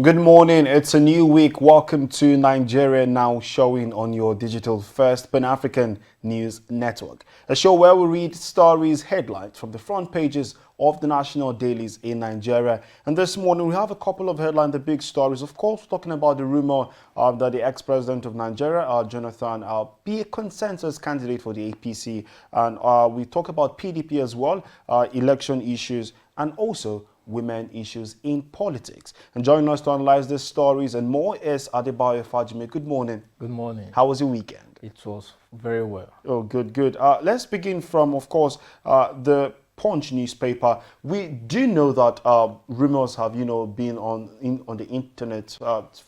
Good morning. It's a new week. Welcome to Nigeria Now, showing on your digital first Pan-African news network. A show where we read stories, headlines from the front pages of the national dailies in Nigeria. And this morning we have a couple of headlines, the big stories. Of course, talking about the rumor that the ex-president of Nigeria, Jonathan, be a consensus candidate for the APC. And we talk about PDP as well, election issues, and also women issues in politics. And joining us to analyze these stories and more is Adebayo Fajime. Good morning. Good morning. How was your weekend? It was very well. Oh, good, good. Let's begin from, of course, the Punch newspaper. We do know that rumors have, been on the internet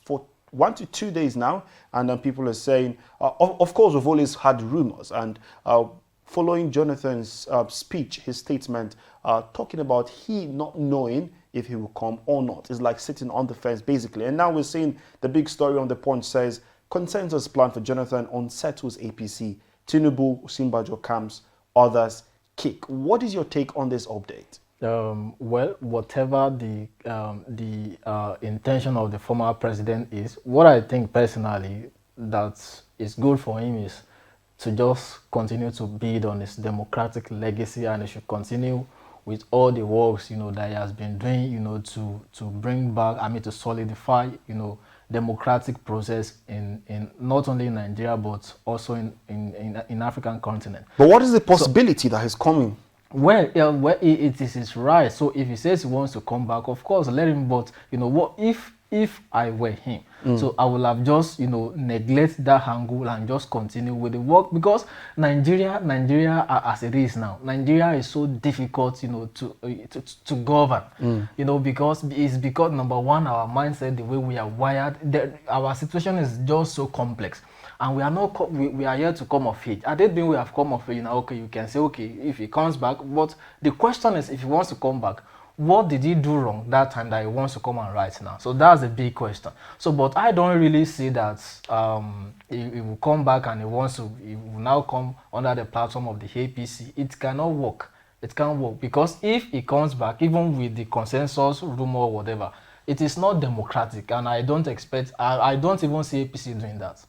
for 1 to 2 days now, and then people are saying, of course, we've always had rumors, and following Jonathan's speech, his statement, talking about he not knowing if he will come or not. It's like sitting on the fence, basically. And now we're seeing the big story on the Punch says, consensus plan for Jonathan unsettles APC. Tinubu, Simbajo camps, others kick. What is your take on this update? Well, whatever the intention of the former president is, what I think personally that is good for him is to just continue to build on his democratic legacy, and he should continue with all the works, that he has been doing, to bring back, to solidify, democratic process in not only in Nigeria, but also in African continent. But what is the possibility that is coming? Well, it is his right. So if he says he wants to come back, of course, let him. But what if I were him? So I will have just neglect that angle and just continue with the work, because Nigeria as it is now, Nigeria is so difficult to govern. Because number one, our mindset, the way we are wired, our situation is just so complex. And we are not. We are here to come of age. I don't think we have come of age. Okay, you can say, okay, if he comes back. But the question is, if he wants to come back, what did he do wrong that time that he wants to come and write now? So that's a big question. So, but I don't really see that he will come back and he will now come under the platform of the APC. It cannot work. It can't work, because if he comes back, even with the consensus rumor or whatever, it is not democratic, and I don't expect. I don't even see APC doing that.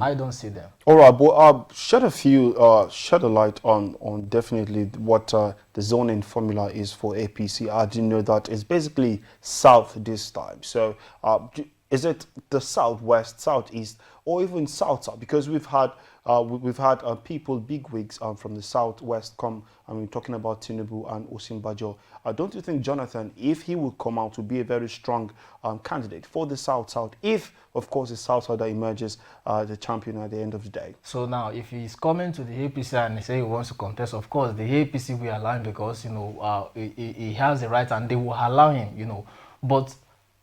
I don't see them. All right, but shed a light on definitely what the zoning formula is for APC. I didn't know that it's basically south this time. So is it the southwest, southeast, or even south? Because we've had people, bigwigs from the southwest come. We're talking about Tinubu and Osinbajo. Don't you think Jonathan, if he would come out, would be a very strong candidate for the south? If, of course, the south that emerges the champion at the end of the day. So now, if he's coming to the APC and he say he wants to contest, of course, the APC will allow him, because he has the right and they will allow him. But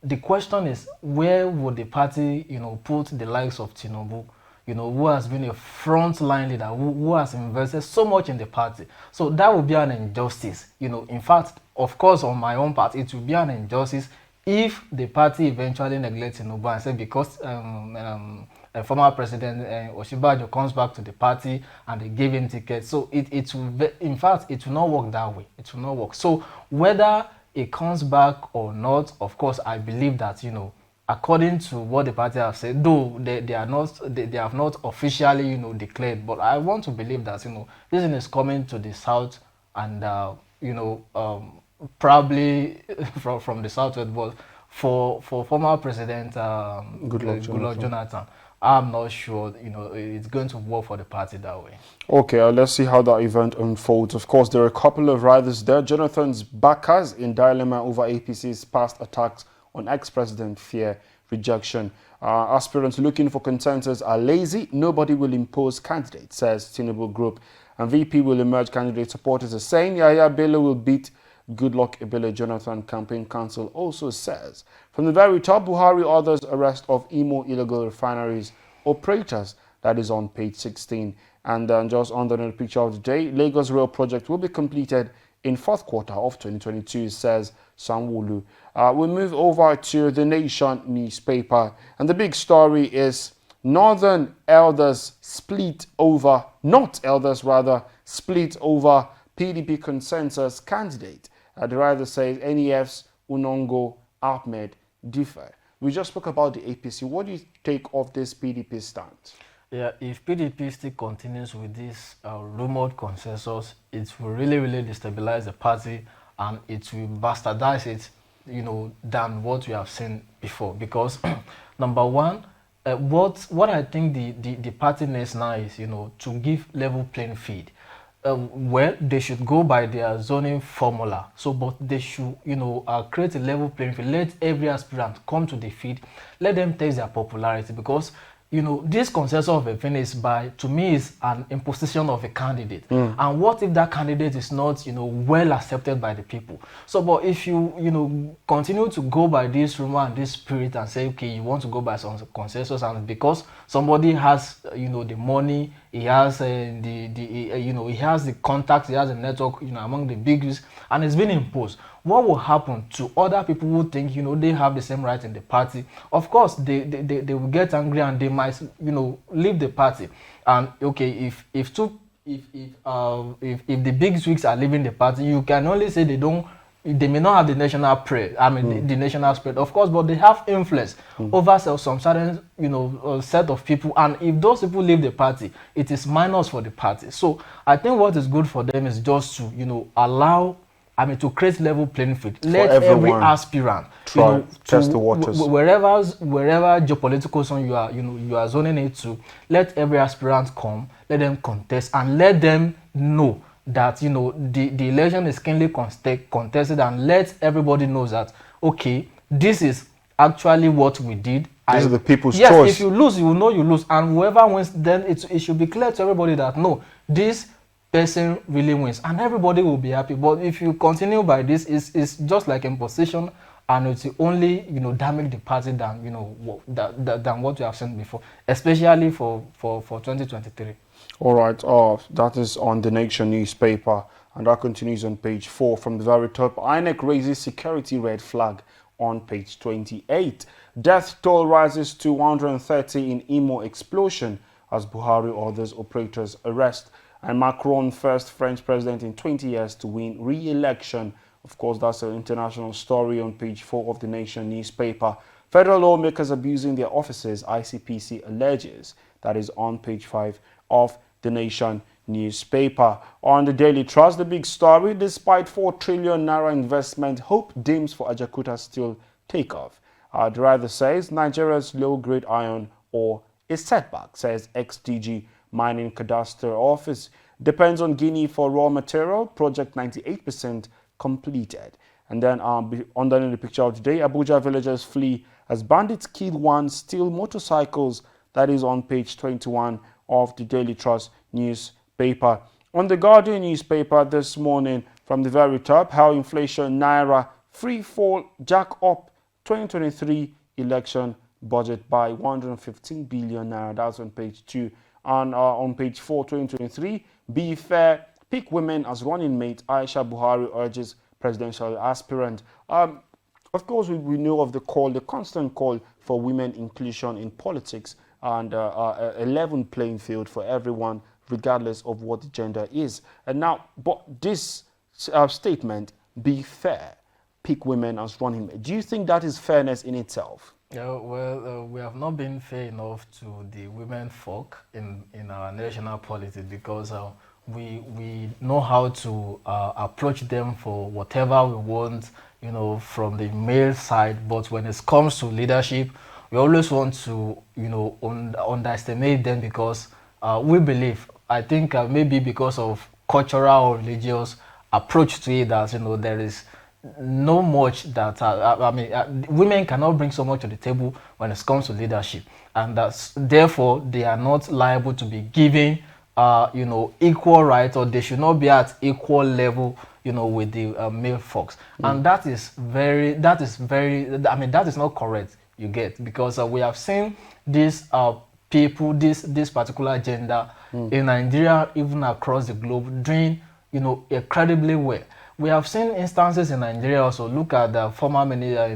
the question is, where would the party put the likes of Tinubu? Who has been a frontline leader, who has invested so much in the party. So that would be an injustice. In fact, of course, on my own part, it would be an injustice if the party eventually neglects Tinubu and say, because former president Osinbajo comes back to the party and they give him tickets. So it will, in fact, it will not work that way. It will not work. So whether it comes back or not, of course, I believe that, according to what the party have said, though they have not officially declared, but I want to believe that this is coming to the south, and probably from the southwest. But for former president Goodluck Jonathan, I'm not sure it's going to work for the party that way. Okay, let's see how that event unfolds. Of course, there are a couple of riders there. Jonathan's backers in dilemma over APC's past attacks on ex-president fear rejection. Aspirants looking for consensus are lazy. Nobody will impose candidates, says Tinubu Group. And VP will emerge candidate supporters are saying Yahya Bello will beat Goodluck Ebele. Jonathan Campaign Council also says. From the very top, Buhari orders arrest of Imo illegal refineries operators. That is on page 16. And then just under the picture of the day, Lagos Rail project will be completed in fourth quarter of 2022, says Sanwo-Olu. We'll move over to the Nation newspaper, and the big story is Northern elders split over, not elders rather, split over PDP consensus candidate. The writer says NEF's Unongo Ahmed differ. We just spoke about the APC. What do you take of this PDP stance? Yeah, if PDP still continues with this rumored consensus, it will really, really destabilize the party, and it will bastardize it, than what we have seen before. Because number one, what I think the party needs now is, to give level playing field. Well, they should go by their zoning formula. So, but they should, create a level playing field. Let every aspirant come to the field. Let them test their popularity, because this consensus of a thing is, to me, is an imposition of a candidate. And what if that candidate is not, well accepted by the people? So, but if you, continue to go by this rumor and this spirit and say, okay, you want to go by some consensus, and because somebody has, the money, he has he has the contacts, he has a network, among the biggest, and it's been imposed. What will happen to other people who think, they have the same right in the party? Of course, they will get angry, and they might, leave the party. And okay, if the big wigs are leaving the party, you can only say they may not have the national prayer, the national spirit, of course, but they have influence over some certain, set of people. And if those people leave the party, it is minus for the party. So I think what is good for them is just to, allow, to create level playing field. Let every aspirant test the waters. Wherever geopolitical zone you are zoning it to, let every aspirant come, let them contest, and let them know that the election is keenly contested, and let everybody know that, okay, this is actually what we did. This is the people's choice. Yes, if you lose, you will know you lose, and whoever wins, then it should be clear to everybody that no, this person really wins, and everybody will be happy. But if you continue by this, it's just like imposition, and it will only damage the party than than what we have seen before, especially for 2023. All right, that is on The Nation newspaper, and that continues on page 4 from the very top. INEC raises security red flag on page 28. Death toll rises to 130 in Imo explosion as Buhari orders operators arrest. And Macron, first French president in 20 years to win re-election. Of course, that's an international story on page 4 of The Nation newspaper. Federal lawmakers abusing their offices, ICPC alleges. That is on page 5 of The Nation newspaper. On the Daily Trust, the big story: despite 4 trillion naira investment, hope dims for Ajaokuta steel takeoff. The writer says Nigeria's low-grade iron ore is setback, says ex-DG Mining Cadastre Office. Depends on Guinea for raw material. Project 98% completed. And then underneath the picture of today, Abuja villagers flee as bandits kill one, steal motorcycles. That is on page 21 of the Daily Trust newspaper. On the Guardian newspaper this morning, from the very top, how inflation, naira, free fall, jack up 2023 election budget by 115 billion naira. That's on page 2. And on page 4, 2023, be fair, pick women as running mate. Aisha Buhari urges presidential aspirant. Of course, we know of the constant call for women inclusion in politics, and a level playing field for everyone, regardless of what the gender is. And now, but this statement, be fair, pick women as running mate. Do you think that is fairness in itself? Yeah, well, we have not been fair enough to the women folk in our national politics, because we know how to approach them for whatever we want, from the male side. But when it comes to leadership, we always want to, underestimate them, because we believe, I think maybe because of cultural or religious approach to it, that, there is no much that women cannot bring so much to the table when it comes to leadership, and that's therefore they are not liable to be given equal rights, or they should not be at equal level with the male folks. And that is not correct, you get, because we have seen these people, this particular gender in Nigeria, even across the globe, doing incredibly well. We have seen instances in Nigeria also. Look at the former minister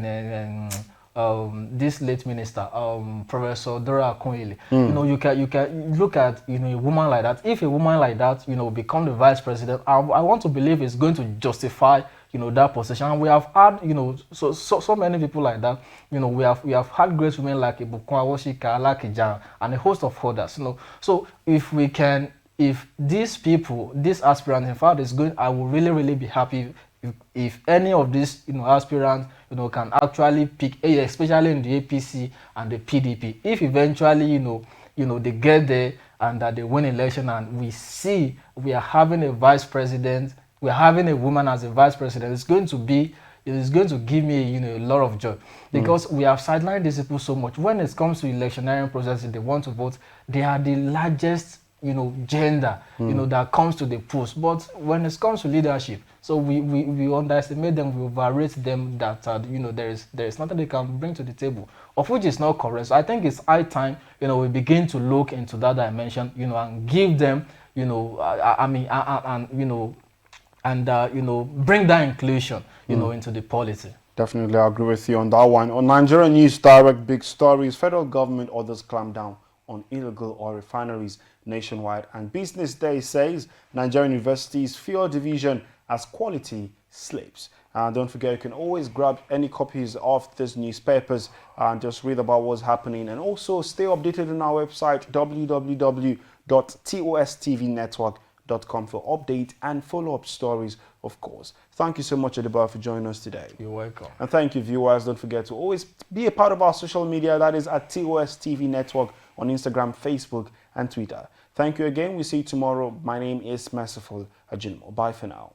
this late minister, Professor Dora Akunyili. You can look at a woman like that. If a woman like that become the vice president, I want to believe it's going to justify that position. And we have had so many people like that. We have had great women like Ibukun Awoshika, Lakija, and a host of others. So if these people, these aspirants, in fact, is going, I will really be happy if any of these aspirants can actually pick, especially in the APC and the PDP. If eventually they get there and that they win election, and we are having a vice president, we're having a woman as a vice president, it is going to give me a lot of joy, because we have sidelined these people so much. When it comes to electioneering process, if they want to vote, they are the largest gender that comes to the post. But when it comes to leadership, so we underestimate them, we overrate them, that there is nothing they can bring to the table, of which is not correct. So I think it's high time we begin to look into that dimension, and give them bring that inclusion into the policy. Definitely, I agree with you on that one. On Nigerian News Direct, big stories: federal government orders clamp down on illegal oil refineries nationwide. And Business Day says Nigerian universities fear division as quality slips. And don't forget, you can always grab any copies of these newspapers and just read about what's happening. And also stay updated on our website, www.tostvnetwork.com, for updates and follow-up stories, of course. Thank you so much, Adebayo, for joining us today. You're welcome. And thank you, viewers. Don't forget to always be a part of our social media. That is at TOSTV Network on Instagram, Facebook, and Twitter. Thank you again. We'll see you tomorrow. My name is Merciful Ajinmo. Bye for now.